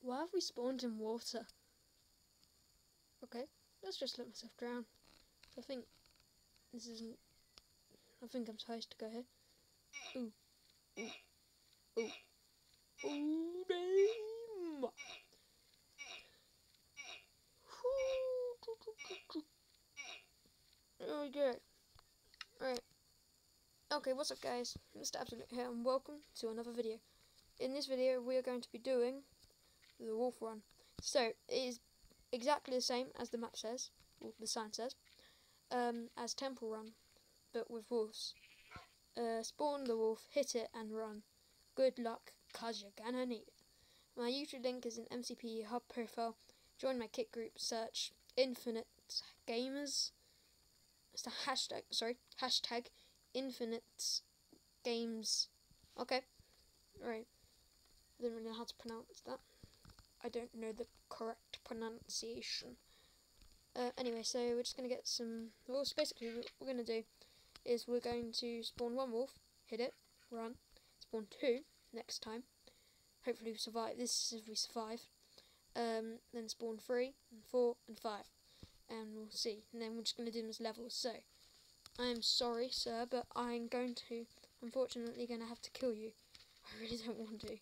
Why have we spawned in water? Okay, let's just let myself drown. I think this isn't... I think I'm supposed to go here. Ooh. Ooh. Ooh. Ooh, damn! There we go. Right. Okay, what's up guys? Mr. Absolute here and welcome to another video. In this video we are going to be doing the wolf run. So, it is exactly the same as the map says, or the sign says, as Temple Run, but with wolves. Spawn the wolf, hit it and run. Good luck, cause you're gonna need it. My YouTube link is in Mcpe hub profile. Join my kit group, search Infinite Gamers. It's the hashtag Infinite Games. Okay, right. I don't really know how to pronounce that. I don't know the correct pronunciation. Anyway, so we're just going to get some wolves. Basically, what we're going to do is we're going to spawn one wolf, hit it, run, spawn two next time. Hopefully we survive. This is if we survive. Then spawn 3, and 4, and 5. And we'll see. And then we're just going to do them as levels. So, I am sorry, sir, but I'm going to, unfortunately, going to have to kill you. I really don't want to.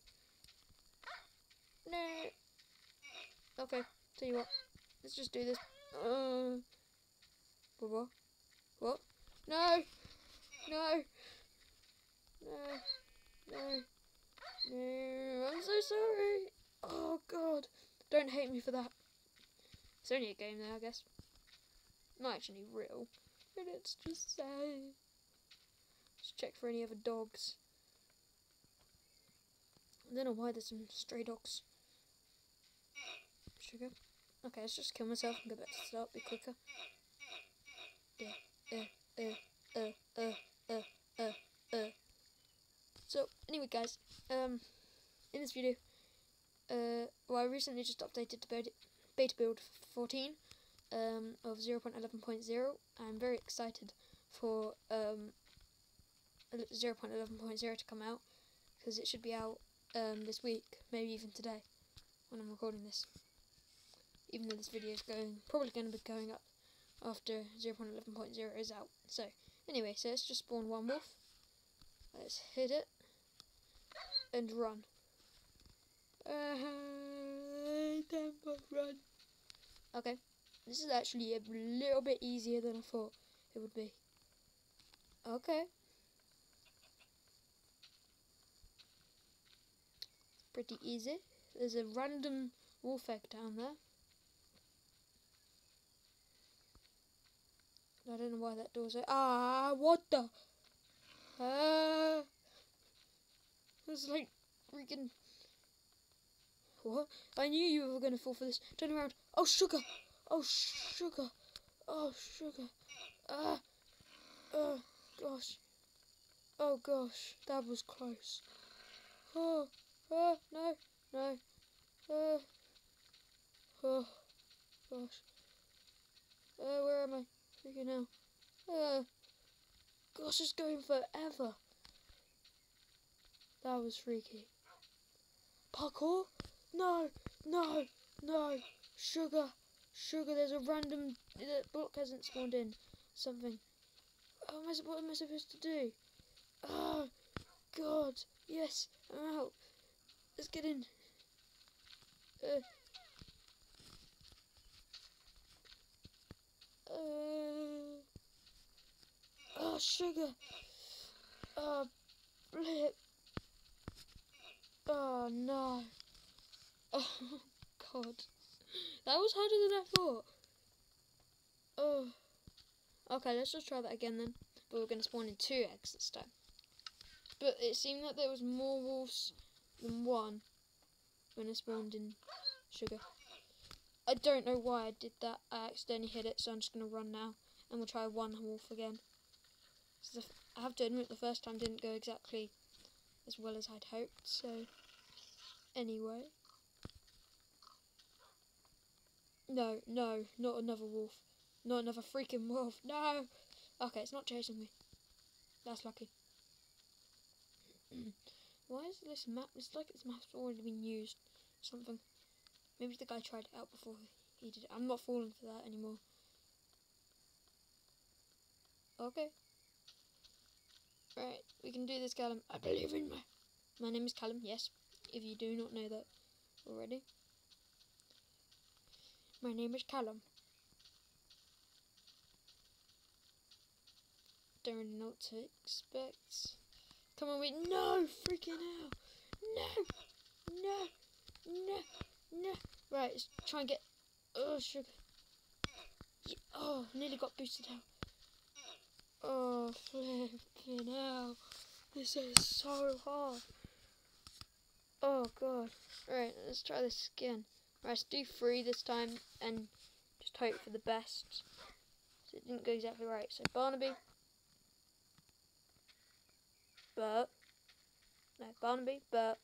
No. Okay, tell you what. Let's just do this. What? What? No! No! No! No! No! I'm so sorry! Oh god! Don't hate me for that. It's only a game though, I guess. Not actually real. But it's just sad. Just check for any other dogs. I don't know why there's some stray dogs. Sugar. Okay, let's just kill myself and go back to the start, be quicker. So, anyway guys, in this video, well I recently just updated to beta build 14 of 0.11.0. I'm very excited for 0.11.0 to come out, because it should be out this week, maybe even today, when I'm recording this. Even though this video is probably going to be going up after 0.11.0 is out. So, anyway, so let's just spawn one wolf. Let's hit it and run. Temple run. Okay, this is actually a little bit easier than I thought it would be. Okay. Pretty easy. There's a random wolf egg down there. I don't know why that door's open. Ah, what the? It's like freaking. What? I knew you were gonna fall for this. Turn around. Oh, sugar. Oh, sugar. Oh, sugar. Oh, gosh. Oh, gosh. That was close. Oh, no, no. Oh, gosh. Where am I? Freaking hell. Gosh, it's going forever. That was freaky. Parkour? No, no, no. Sugar, sugar. There's a random block hasn't spawned in. Something. What am I supposed to do? Oh, God. Yes, I'm out. Let's get in. Oh, sugar. Oh, blip. Oh, no. Oh, God. That was harder than I thought. Oh. Okay, let's just try that again then. But we're going to spawn in 2 eggs this time. But it seemed that there was more wolves than one when I spawned in sugar. I don't know why I did that. I accidentally hit it, so I'm just going to run now. And we'll try one wolf again. So I have to admit the first time didn't go exactly as well as I'd hoped. So, anyway. No, no, not another wolf. Not another freaking wolf. No! Okay, it's not chasing me. That's lucky. Why is this map? It's like this map's already been used. Something. Maybe the guy tried it out before he did it. I'm not falling for that anymore. Okay. Right, we can do this, Callum. I believe in me. My name is Callum, yes. If you do not know that already. My name is Callum. Don't really know what to expect. Come on, wait. No! Freaking hell! No! Right, let's try and get... Oh, sugar. Yeah. Oh, nearly got boosted out. Oh, flipping hell. This is so hard. Oh, God. Right, let's try this again. Right, let's do 3 this time and just hope for the best. So it didn't go exactly right. So Barnaby. Bert. No, Barnaby, Bert.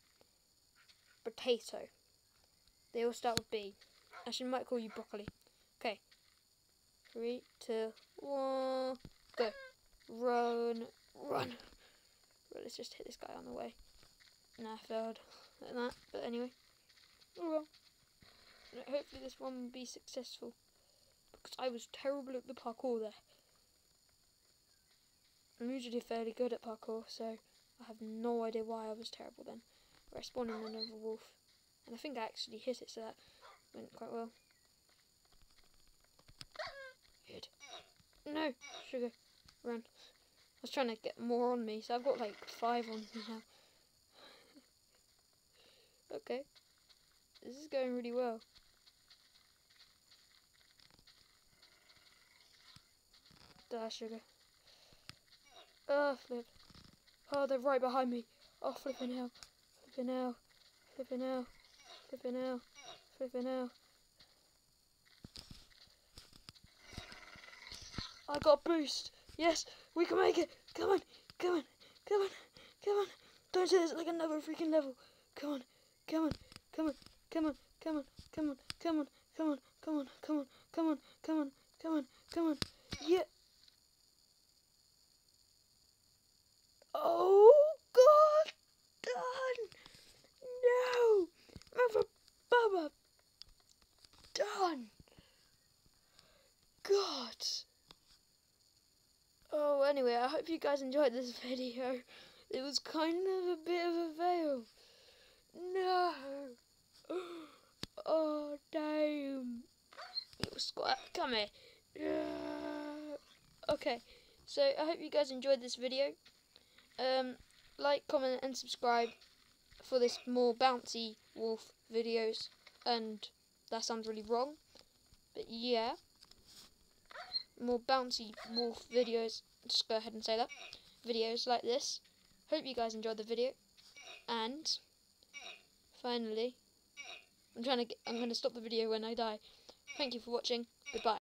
Potato. They all start with B. Actually, I might call you broccoli. Okay. 3, 2, 1. Go. Run. Right, let's just hit this guy on the way. Nah, I failed like that. But anyway. Oh well. Hopefully this one will be successful. Because I was terrible at the parkour there. I'm usually fairly good at parkour, so I have no idea why I was terrible then. Where I spawned in another wolf. And I think I actually hit it, so that went quite well. Good. No! Sugar. Run. I was trying to get more on me, so I've got like 5 on me now. Okay. This is going really well. Die, sugar. Oh, flip. Oh, they're right behind me. Oh, flipping hell. Flipping hell. Flipping hell. Flipping hell. Flipping hell. I got a boost. Yes, we can make it. Come on. Come on. Come on. Come on. Don't say it's like another freaking level. Come on. Come on. Come on. Come on. Come on. Come on. Come on. Come on. Come on. Come on. Come on. Come on. Come on. Come on. Yeah. Oh, God. Done. No. Mother Bubba. Done. God. Oh, anyway, I hope you guys enjoyed this video. It was kind of a bit of a fail. No. Oh, damn. Little squat, come here. Yeah. Okay, so I hope you guys enjoyed this video. Like, comment and subscribe for this more bouncy wolf videos. And that sounds really wrong, but yeah, more bouncy wolf videos. Just go ahead and say that. Videos like this. Hope you guys enjoyed the video. And finally, I'm going to stop the video when I die. Thank you for watching. Goodbye.